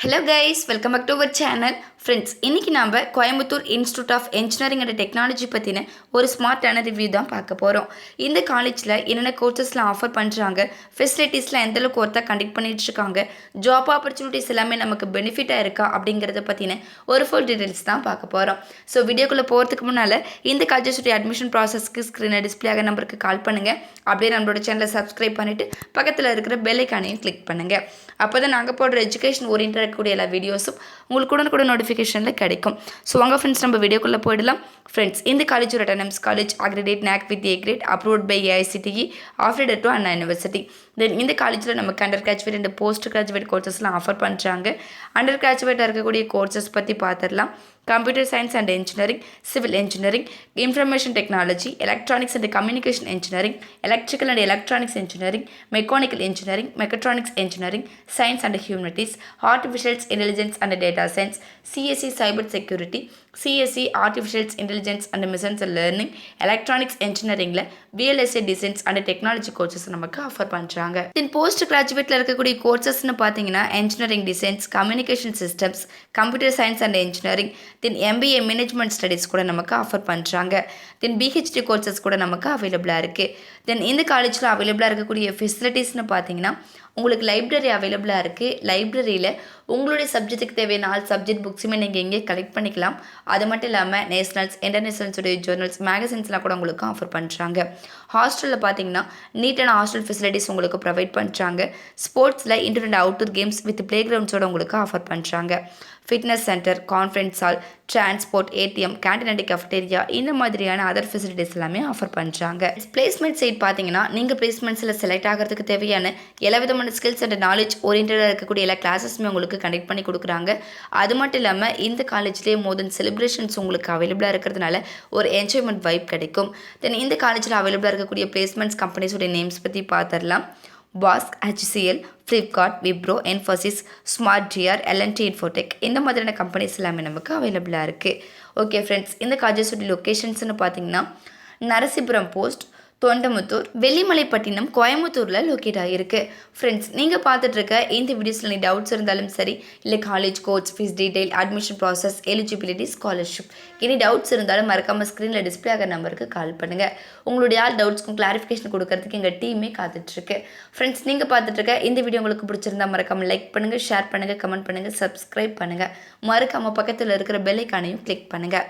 Hello guys, welcome back to our channel. Friends, இன்றைக்கி நாம் Coimbatore institute of engineering and technology பற்றின ஒரு ஸ்மார்ட்டான review தான் பார்க்க போகிறோம். இந்த காலேஜில் என்னென்ன கோர்சஸ்லாம் ஆஃபர் பண்ணுறாங்க, ஃபெசிலிட்டிஸ்லாம் எந்தளவுக்கு ஒர்த்தாக கண்டக்ட் பண்ணிகிட்ருக்காங்க, ஜாப் ஆப்பர்ச்சுனிட்டிஸ் எல்லாமே நமக்கு பெனிஃபிட்டாக இருக்கா அப்படிங்கிறத பற்றின ஒரு ஃபுல் டீட்டெயில்ஸ் தான் பார்க்க போகிறோம். ஸோ வீடியோக்குள்ளே போகிறதுக்கு முன்னால் இந்த காலேஜஸுடைய அட்மிஷன் ப்ராசஸ்க்கு ஸ்க்ரீனை டிஸ்பிளே ஆக நம்பருக்கு கால் பண்ணுங்கள். அப்படியே நம்மளோட சேனலை சப்ஸ்கிரைப் பண்ணிவிட்டு பக்கத்தில் இருக்கிற பெல் ஐக்கானையும் கிளிக் பண்ணுங்கள். அப்போ தான் நாங்கள் போடுற எஜுகேஷன் ஓரியன்டாக இருக்கக்கூடிய எல்லா வீடியோஸும் உங்களுக்கு கூட நோட்டிஃபிகேஷனில் கிடைக்கும். ஸோ உங்கள் ஃப்ரெண்ட்ஸ் நம்ம வீடியோக்குள்ளே போயிடலாம். ஃப்ரெண்ட்ஸ், இந்த காலேஜ் ஒரு autonomous college, accredited NAC with A grade, approved by AICTE, offered to Anna university. Then இந்த காலேஜில் நமக்கு under graduate and post graduate கோர்சஸ்லாம் ஆஃபர் பண்ணுறாங்க. அண்டர் கிராஜுவேட்டாக இருக்கக்கூடிய கோர்சஸ் பற்றி பார்த்துடலாம். Computer science and engineering, civil engineering, information technology, electronics and communication engineering, electrical and electronics engineering, mechanical engineering, mechatronics engineering, science and humanities, artificial intelligence and data science, CSE cyber security, CSE artificial intelligence and machines learning, electronics இன்ஜினியரிங்கில் VLSI designs and technology courses நமக்கு offer பண்ணுறாங்க. Then post கிராஜுவேட்டில் இருக்கக்கூடிய கோர்சஸ்ன்னு பார்த்தீங்கன்னா engineering designs, communication systems, computer science and engineering, then MBA management studies கூட நமக்கு offer பண்ணுறாங்க. தென் PhD கோர்சஸ் கூட நமக்கு அவைலபிளாக இருக்குது. தென் இந்த காலேஜில் அவைலபிளாக இருக்கக்கூடிய ஃபெசிலிட்டிஸ்னு பார்த்தீங்கன்னா உங்களுக்கு லைப்ரரி அவைலபிளாக இருக்குது. லைப்ரரியில் உங்களுடைய சப்ஜெக்ட்டுக்கு தேவையான ஆல் சப்ஜெக்ட் புக்ஸுமே நீங்கள் எங்கே கலெக்ட் பண்ணிக்கலாம். அது மட்டும் இல்லாமல் நேஷனல்ஸ், இன்டர்நேஷனல்ஸுடைய ஜேர்னல்ஸ், மேகசின்ஸ்லாம் கூட உங்களுக்கு ஆஃபர் பண்ணுறாங்க. ஹாஸ்டலில் பார்த்தீங்கன்னா நீட்டான ஹாஸ்டல் ஃபெசிலிட்டிஸ் உங்களுக்கு ப்ரொவைட் பண்ணுறாங்க. ஸ்போர்ட்ஸில் indoor and outdoor games with play கிரவுண்ட்ஸோடு உங்களுக்கு ஆஃபர் பண்ணுறாங்க. Fitness centre, conference hall, transport, ATM, canteen and cafeteria, இந்த மாதிரியான அதர் ஃபெசிலிட்டிஸ் எல்லாமே ஆஃபர் பண்ணுறாங்க. பிளேஸ்மெண்ட் சைட் பார்த்தீங்கன்னா நீங்கள் பிளேஸ்மெண்ட்ஸில் செலக்ட் ஆகிறதுக்கு தேவையான எல்லா விதமான ஸ்கில்ஸ் அண்ட் நாலேஜ் ஓரியன்டாக இருக்கக்கூடிய எல்லா கிளாஸஸுமே உங்களுக்கு கண்டக்ட் பண்ணி கொடுக்குறாங்க. அது மட்டும் இல்லாமல் இந்த காலேஜ்லேயே மோர் தென் செலிப்ரேஷன்ஸ் உங்களுக்கு அவைலபிளாக இருக்கிறதுனால ஒரு என்ஜாய்மெண்ட் வைப் கிடைக்கும். தென் இந்த காலேஜில் அவைலபிளாக இருக்கக்கூடிய பிளேஸ்மெண்ட்ஸ் கம்பெனிஸோடைய நேம்ஸ் பற்றி பார்த்துடலாம். பாஸ்க், HCL, Flipkart, Wipro, Infosys, smart GR, L&T Infotech, இந்த மாதிரியான கம்பெனிஸ் எல்லாமே நமக்கு அவைலபிளாக இருக்குது. ஓகே ஃப்ரெண்ட்ஸ், இந்த காலேஜஸோட லொக்கேஷன்ஸ்னு பார்த்தீங்கன்னா நரசிபுரம் போஸ்ட், தொண்டமுத்தூர், வெள்ளிமலைப்பட்டினம், கோயம்புத்தூரில் லொக்கேட் ஆகிருக்கு. ஃப்ரெண்ட்ஸ், நீங்கள் பார்த்துட்ருக்க இந்த வீடியோஸில் நீ டவுட்ஸ் இருந்தாலும் சரி, இல்லை college course, fees detail, admission process, eligibility, scholarship, இனி டவுட்ஸ் இருந்தாலும் மறக்காமல் ஸ்க்ரீனில் டிஸ்பிளே ஆகிற நம்பருக்கு கால் பண்ணுங்கள். உங்களுடைய ஆல் டவுட்ஸ்க்கும் கிளாரிஃபிகேஷன் கொடுக்கறதுக்கு எங்கள் டீமே காத்துட்ருக்கு. ஃப்ரெண்ட்ஸ், நீங்கள் பார்த்துட்ருக்க இந்த வீடியோ உங்களுக்கு பிடிச்சிருந்தா மறக்காமல் லைக் பண்ணுங்கள், ஷேர் பண்ணுங்கள், கமெண்ட் பண்ணுங்கள், சப்ஸ்கிரைப் பண்ணுங்கள். மறக்காமல் பக்கத்தில் இருக்கிற பெல் ஐக்கானையும் கிளிக் பண்ணுங்கள்.